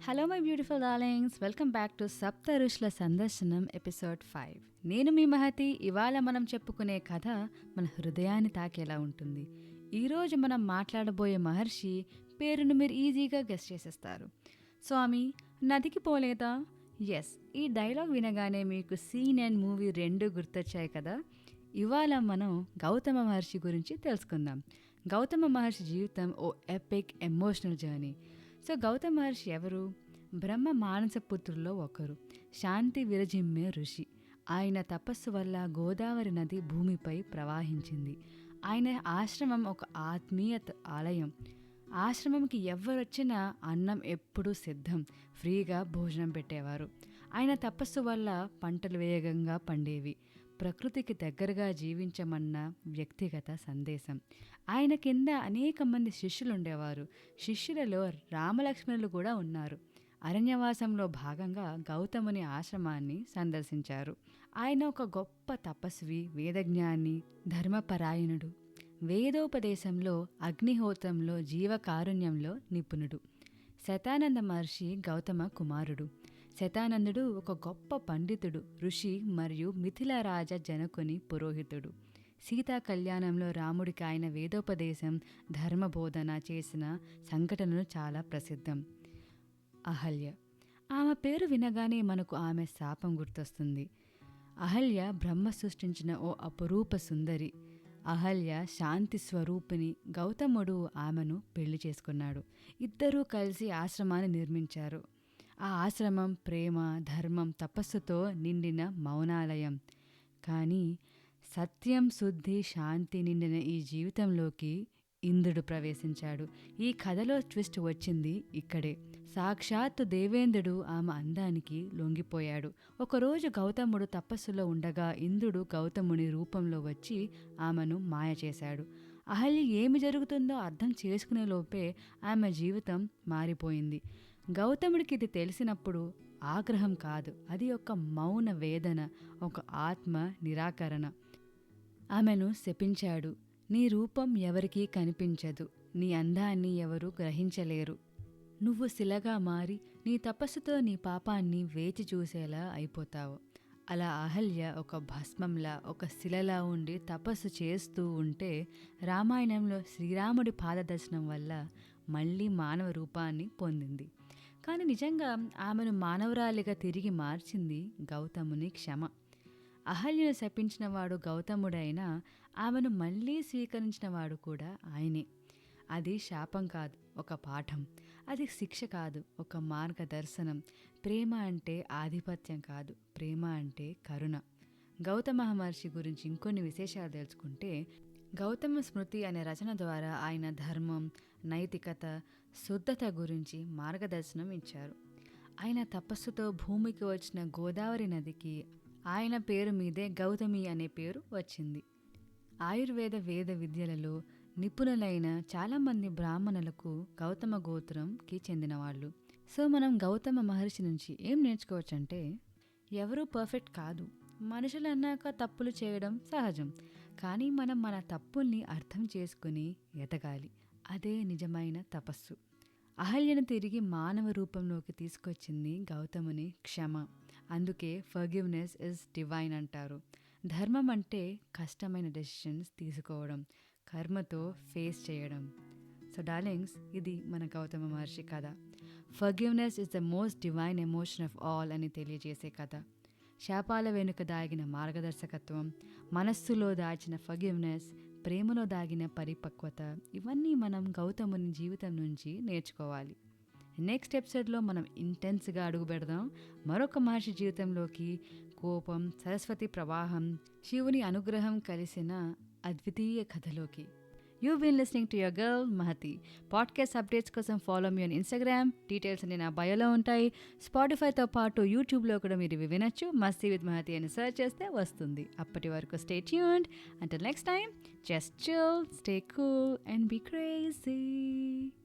Hello my beautiful darlings, welcome back to సప్త ఋషుల సందర్శనం ఎపిసోడ్ 5. నేను మీ మహతి. ఇవాళ మనం చెప్పుకునే కథ మన హృదయాన్ని తాకేలా ఉంటుంది. ఈరోజు మనం మాట్లాడబోయే మహర్షి పేరును మీరు ఈజీగా గెస్ చేసేస్తారు. స్వామి నదికి పోలేదా? ఎస్, ఈ డైలాగ్ వినగానే మీకు సీన్ అండ్ మూవీ రెండు గుర్తొచ్చాయి కదా. ఇవాళ మనం గౌతమ మహర్షి గురించి తెలుసుకుందాం. గౌతమ మహర్షి జీవితం ఓ epic emotional journey. So Gautama Maharshi ఎవరు? బ్రహ్మ మానస పుత్రుల్లో ఒకరు, శాంతి విరజిమ్మే ఋషి. ఆయన తపస్సు వల్ల గోదావరి నది భూమిపై ప్రవహించింది. ఆయన ఆశ్రమం ఒక ఆత్మీయత ఆలయం. ఆశ్రమంకి ఎవరొచ్చినా అన్నం ఎప్పుడూ సిద్ధం, ఫ్రీగా భోజనం పెట్టేవారు. ఆయన తపస్సు వల్ల పంటలు వేగంగా పండేవి. ప్రకృతికి దగ్గరగా జీవించమన్న వ్యక్తిగత సందేశం. ఆయన కింద అనేక మంది శిష్యులు ఉండేవారు. శిష్యులలో రామలక్ష్మణులు కూడా ఉన్నారు. అరణ్యవాసంలో భాగంగా గౌతముని ఆశ్రమాన్ని సందర్శించారు. ఆయన ఒక గొప్ప తపస్వి, వేదజ్ఞాని, ధర్మపరాయణుడు. వేదోపదేశంలో, అగ్నిహోత్రంలో, జీవకారుణ్యంలో నిపుణుడు. శతానంద మహర్షి గౌతమ కుమారుడు. శతానందుడు ఒక గొప్ప పండితుడు, ఋషి మరియు మిథిలరాజ జనకుని పురోహితుడు. సీతా కళ్యాణంలో రాముడికి ఆయన వేదోపదేశం, ధర్మబోధన చేసిన సంఘటనలు చాలా ప్రసిద్ధం. అహల్య. ఆమె పేరు వినగానే మనకు ఆమె శాపం గుర్తొస్తుంది. అహల్య బ్రహ్మ సృష్టించిన ఓ అపురూప సుందరి. అహల్య శాంతి స్వరూపిణి. గౌతముడు ఆమెను పెళ్లి చేసుకున్నాడు. ఇద్దరూ కలిసి ఆశ్రమాన్ని నిర్మించారు. ఆ ఆశ్రమం ప్రేమ, ధర్మం, తపస్సుతో నిండిన మౌనాలయం. కానీ సత్యం, శుద్ధి, శాంతి నిండిన ఈ జీవితంలోకి ఇంద్రుడు ప్రవేశించాడు. ఈ కథలో ట్విస్ట్ వచ్చింది ఇక్కడే. సాక్షాత్తు దేవేంద్రుడు ఆమె అందానికి లొంగిపోయాడు. ఒకరోజు గౌతముడు తపస్సులో ఉండగా ఇంద్రుడు గౌతముని రూపంలో వచ్చి ఆమెను మాయ చేశాడు. అహల్య ఏమి జరుగుతుందో అర్థం చేసుకునే లోపే ఆమె జీవితం మారిపోయింది. గౌతముడికి ఇది తెలిసినప్పుడు ఆగ్రహం కాదు, అది ఒక మౌన వేదన, ఒక ఆత్మ నిరాకరణ. ఆమెను శపించాడు. నీ రూపం ఎవరికీ కనిపించదు, నీ అందాన్ని ఎవరూ గ్రహించలేరు. నువ్వు శిలగా మారి నీ తపస్సుతో నీ పాపాన్ని వేచి చూసేలా అయిపోతావు. అలా అహల్య ఒక భస్మంలా, ఒక శిలలా ఉండి తపస్సు చేస్తూ ఉంటే రామాయణంలో శ్రీరాముడి పాదదర్శనం వల్ల మళ్ళీ మానవ రూపాన్ని పొందింది. కానీ నిజంగా ఆమెను మానవరాలిగా తిరిగి మార్చింది గౌతముని క్షమ. అహల్యను శపించినవాడు గౌతముడైనా ఆమెను మళ్ళీ స్వీకరించినవాడు కూడా ఆయనే. అది శాపం కాదు, ఒక పాఠం. అది శిక్ష కాదు, ఒక మార్గదర్శనం. ప్రేమ అంటే ఆధిపత్యం కాదు, ప్రేమ అంటే కరుణ. గౌతమ మహర్షి గురించి ఇంకొన్ని విశేషాలు తెలుసుకుంటే, గౌతమ స్మృతి అనే రచన ద్వారా ఆయన ధర్మం, నైతికత, శుద్ధత గురించి మార్గదర్శనం ఇచ్చారు. ఆయన తపస్సుతో భూమికి వచ్చిన గోదావరి నదికి ఆయన పేరు మీదే గౌతమి అనే పేరు వచ్చింది. ఆయుర్వేద వేద విద్యలలో నిపుణులైన చాలామంది బ్రాహ్మణులకు గౌతమ గోత్రంకి చెందినవాళ్ళు. సో మనం గౌతమ మహర్షి నుంచి ఏం నేర్చుకోవచ్చంటే, ఎవరూ పర్ఫెక్ట్ కాదు. మనుషులు అన్నాక తప్పులు చేయడం సహజం. కానీ మనం మన తప్పుల్ని అర్థం చేసుకుని ఎదగాలి. అదే నిజమైన తపస్సు. అహల్యను తిరిగి మానవ రూపంలోకి తీసుకొచ్చింది గౌతముని క్షమ. అందుకే ఫర్గివ్నెస్ ఇస్ డివైన్ అంటారు. ధర్మం అంటే కష్టమైన డెసిషన్స్ తీసుకోవడం, కర్మతో ఫేస్ చేయడం. సో డార్లింగ్స్, ఇది మన గౌతమ మహర్షి కథ. Forgiveness is the most divine emotion of all అని తెలియజేసే కథ. శాపాల వెనుక దాగిన మార్గదర్శకత్వం, మనస్సులో దాచిన ఫర్గివ్నెస్, ప్రేమలో దాగిన పరిపక్వత, ఇవన్నీ మనం గౌతముని జీవితం నుంచి నేర్చుకోవాలి. నెక్స్ట్ ఎపిసోడ్లో మనం ఇంటెన్స్గా అడుగు పెడదాం మరొక మహర్షి జీవితంలోకి. కోపం, సరస్వతి ప్రవాహం, శివుని అనుగ్రహం కలిసిన అద్వితీయ కథలోకి. You've been listening to your girl Mahati. Podcast updates కోసం follow me on Instagram. Details అన్ని నా బయోలో ఉంటాయి. స్పాటిఫైతో పాటు యూట్యూబ్లో కూడా మీరు ఇవి వినొచ్చు. మస్తీ విత్ మహతి అని సెర్చ్ చేస్తే వస్తుంది. అప్పటి వరకు stay tuned. Until next time, just chill, stay cool and be crazy.